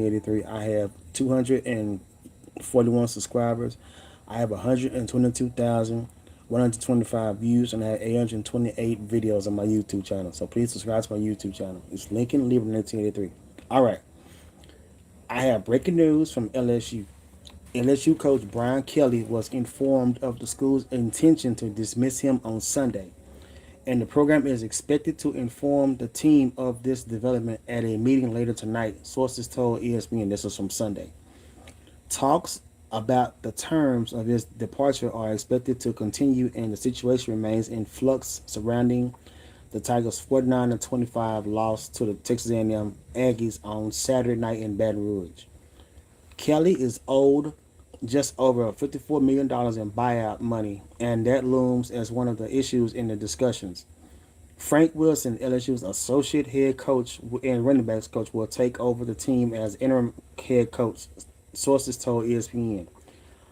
83. I have 241 subscribers. I have 122,125 views, and I have 828 videos on my YouTube channel. So please subscribe to my YouTube channel. It's Lincoln Lieber 1983. All right. I have breaking news from LSU. LSU coach Brian Kelly was informed of the school's intention to dismiss him on Sunday, and the program is expected to inform the team of this development at a meeting later tonight, sources told ESPN. This is from Sunday. Talks about the terms of his departure are expected to continue, and the situation remains in flux surrounding the Tigers' 49-25 loss to the Texas A&M Aggies on Saturday night in Baton Rouge. Kelly is owed just over $54 million in buyout money, and that looms as one of the issues in the discussions. Frank Wilson, LSU's associate head coach and running backs coach, will take over the team as interim head coach, sources told ESPN.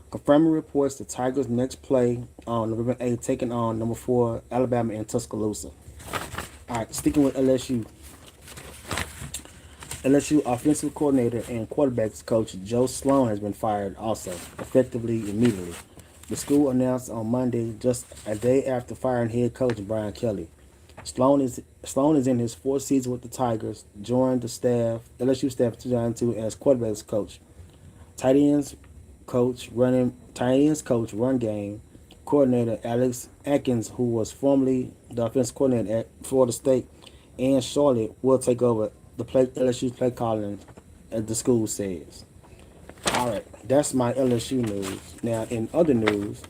Confirming reports the Tigers' next play on November 8th, taking on number 4 Alabama in Tuscaloosa. All right, sticking with LSU. LSU offensive coordinator and quarterbacks coach Joe Sloan has been fired also, effectively immediately. The school announced on Monday, just a day after firing head coach Brian Kelly. Sloan is in his fourth season with the Tigers, joined the LSU staff in 2002 as quarterbacks coach, tight ends coach, run game coordinator Alex Atkins, who was formerly the offensive coordinator at Florida State and Charlotte, will take over the LSU's play calling, as the school says. All right, that's my LSU news. Now, in other news,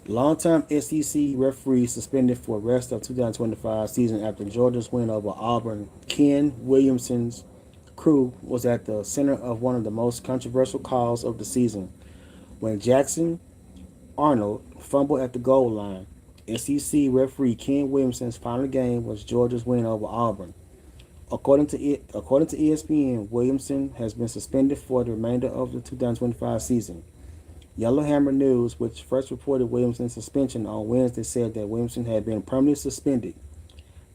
longtime SEC referee suspended for the rest of 2025 season after Georgia's win over Auburn. Ken Williamson's crew was at the center of one of the most controversial calls of the season when Jackson Arnold fumbled at the goal line. SEC referee Ken Williamson's final game was Georgia's win over Auburn. According to ESPN, Williamson has been suspended for the remainder of the 2025 season. Yellowhammer News, which first reported Williamson's suspension on Wednesday, said that Williamson had been permanently suspended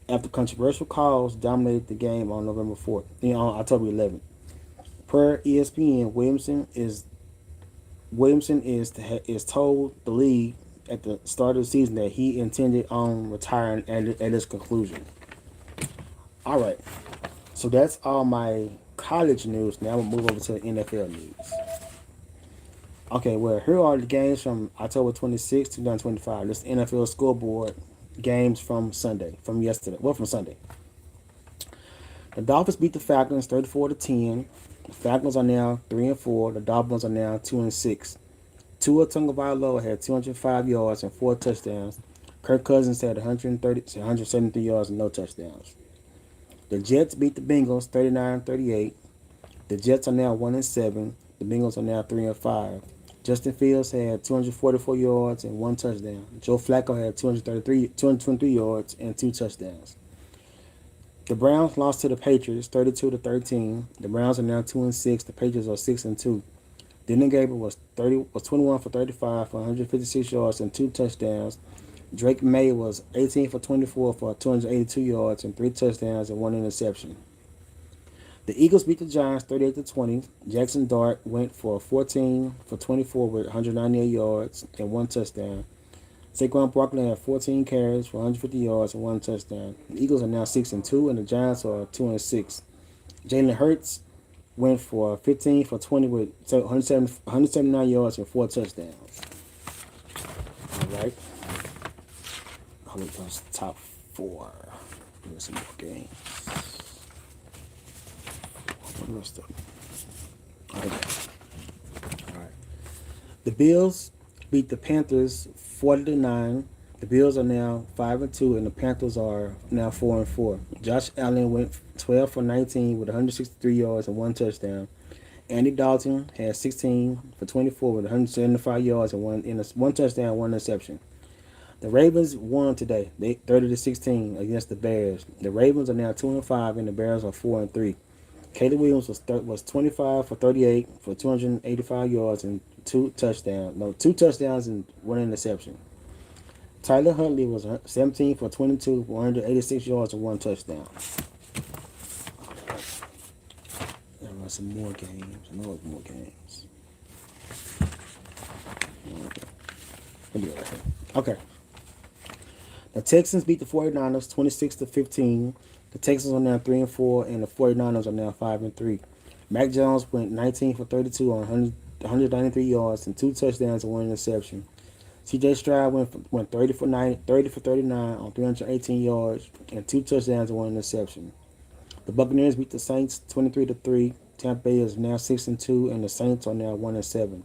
after controversial calls dominated the game on October 11th. Per ESPN, Williamson is told the league at the start of the season that he intended on retiring at its conclusion. All right, so that's all my college news. Now we'll move over to the NFL news. Okay, well, here are the games from October 26, 2025. This is the NFL scoreboard games from Sunday, from Sunday. The Dolphins beat the Falcons 34-10. The Falcons are now 3-4. The Dolphins are now 2-6. Tua Tagovailoa had 205 yards and 4 touchdowns. Kirk Cousins had 173 yards and no touchdowns. The Jets beat the Bengals 39-38. The Jets are now 1-7. The Bengals are now 3-5. Justin Fields had 244 yards and 1 touchdown. Joe Flacco had 223 yards and 2 touchdowns. The Browns lost to the Patriots 32-13. The Browns are now 2-6. The Patriots are 6-2. Dylan Gabriel was 21 for 35 for 156 yards and 2 touchdowns. Drake May was 18 for 24 for 282 yards and 3 touchdowns and 1 interception. The Eagles beat the Giants 38-20. Jackson Dart went for 14 for 24 with 198 yards and 1 touchdown. Saquon Barkley had 14 carries for 150 yards and 1 touchdown. The Eagles are now 6-2 and the Giants are 2-6. Jalen Hurts went for 15 for 20 with 179 yards and 4 touchdowns. All right. I'll look at those top 4. There's some more games. All right. The Bills beat the Panthers 40-9. The Bills are now 5-2, and the Panthers are now 4-4. Josh Allen went 12 for 19 with 163 yards and 1 touchdown. Andy Dalton had 16 for 24 with 175 yards and 1 touchdown, 1 interception. The Ravens won today, 30-16 against the Bears. The Ravens are now 2-5, and the Bears are 4-3. Caleb Williams was 25 for 38 for 285 yards and 2 touchdowns and 1 interception. Tyler Huntley was 17 for 22 for 186 yards and 1 touchdown. All Some more games. I know it's more games. Let me go right here. Okay. The Texans beat the 49ers 26-15. The Texans are now 3-4, and the 49ers are now 5-3. Mac Jones went 19 for 32 on 193 yards and 2 touchdowns and 1 interception. C.J. Stroud went 30 for 39 on 318 yards and 2 touchdowns and 1 interception. The Buccaneers beat the Saints 23-3. Tampa Bay is now 6-2, and the Saints are now 1-7.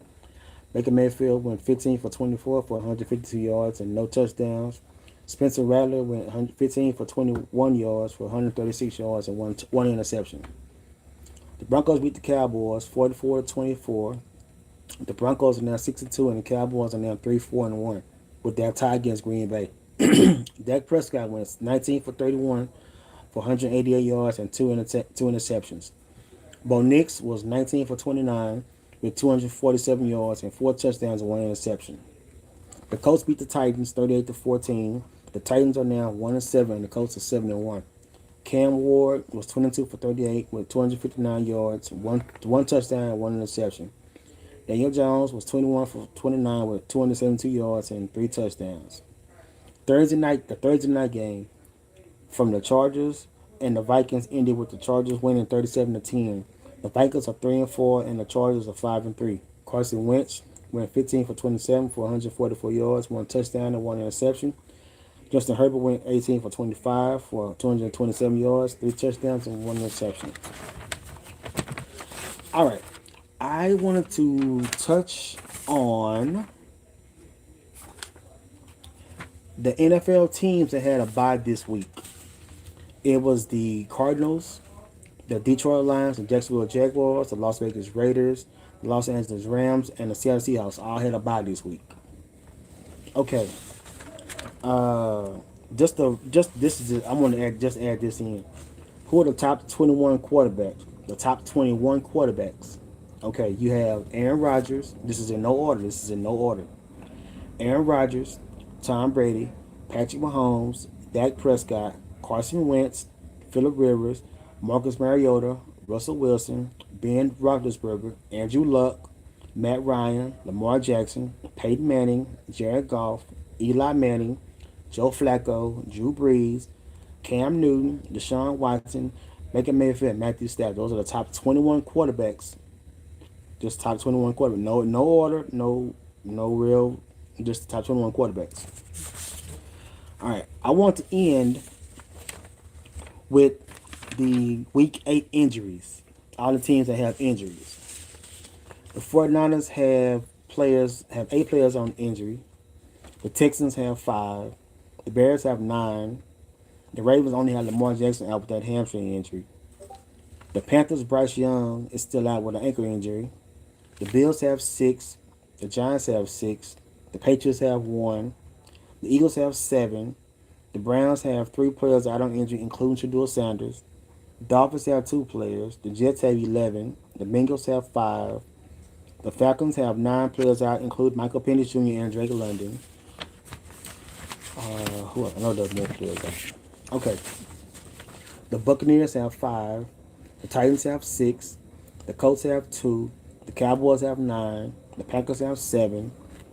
Baker Mayfield went 15 for 24 for 152 yards and no touchdowns. Spencer Rattler went 15 for 21 yards for 136 yards and one interception. The Broncos beat the Cowboys 44-24. The Broncos are now 6-2, and the Cowboys are now 3-4-1 with their tie against Green Bay. Dak Prescott went 19 for 31 for 188 yards and 2 interceptions. Bo Nix was 19 for 29 with 247 yards and 4 touchdowns and 1 interception. The Colts beat the Titans 38-14. The Titans are now 1-7, and the Colts are 7-1. Cam Ward was 22 for 38 with 259 yards, one touchdown and 1 interception. Daniel Jones was 21 for 29 with 272 yards and 3 touchdowns. The Thursday night game from the Chargers and the Vikings ended with the Chargers winning 37-10. The Vikings are 3-4, and the Chargers are 5-3. Carson Wentz went 15 for 27 for 144 yards, 1 touchdown and 1 interception. Justin Herbert went 18 for 25 for 227 yards, 3 touchdowns and 1 interception. All right. I wanted to touch on the NFL teams that had a bye this week. It was the Cardinals, the Detroit Lions, the Jacksonville Jaguars, the Las Vegas Raiders, the Los Angeles Rams, and the Seattle Seahawks all had a bye this week. Okay. I'm gonna add this in. Who are the top 21 quarterbacks? The top 21 quarterbacks. Okay, you have Aaron Rodgers. This is in no order. Aaron Rodgers, Tom Brady, Patrick Mahomes, Dak Prescott, Carson Wentz, Phillip Rivers, Marcus Mariota, Russell Wilson, Ben Roethlisberger, Andrew Luck, Matt Ryan, Lamar Jackson, Peyton Manning, Jared Goff, Eli Manning, Joe Flacco, Drew Brees, Cam Newton, Deshaun Watson, Baker Mayfield, and Matthew Stafford. Those are the top 21 quarterbacks. Just top 21 quarterbacks. No order, no real, just the top 21 quarterbacks. All right, I want to end with the Week 8 injuries. All the teams that have injuries. The 49ers have 8 players on injury. The Texans have 5. The Bears have 9. The Ravens only have Lamar Jackson out with that hamstring injury. The Panthers' Bryce Young is still out with an ankle injury. The Bills have 6. The Giants have 6. The Patriots have 1. The Eagles have 7. The Browns have 3 players out on injury, including Shedeur Sanders. The Dolphins have 2 players. The Jets have 11. The Bengals have 5. The Falcons have 9 players out, including Michael Penix Jr. and Drake London. Who else? I know there's more players out. Okay. The Buccaneers have 5. The Titans have 6. The Colts have 2. The Cowboys have 9. The Packers have 7.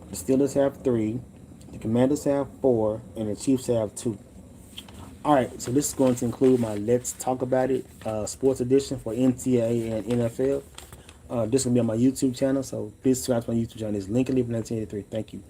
The Steelers have 3. The Commanders have 4. And the Chiefs have 2. Alright, so this is going to include my Let's Talk About It sports edition for NCAA and NFL. This is going to be on my YouTube channel, so please subscribe to my YouTube channel. It's Lincoln Leave 1983. Thank you.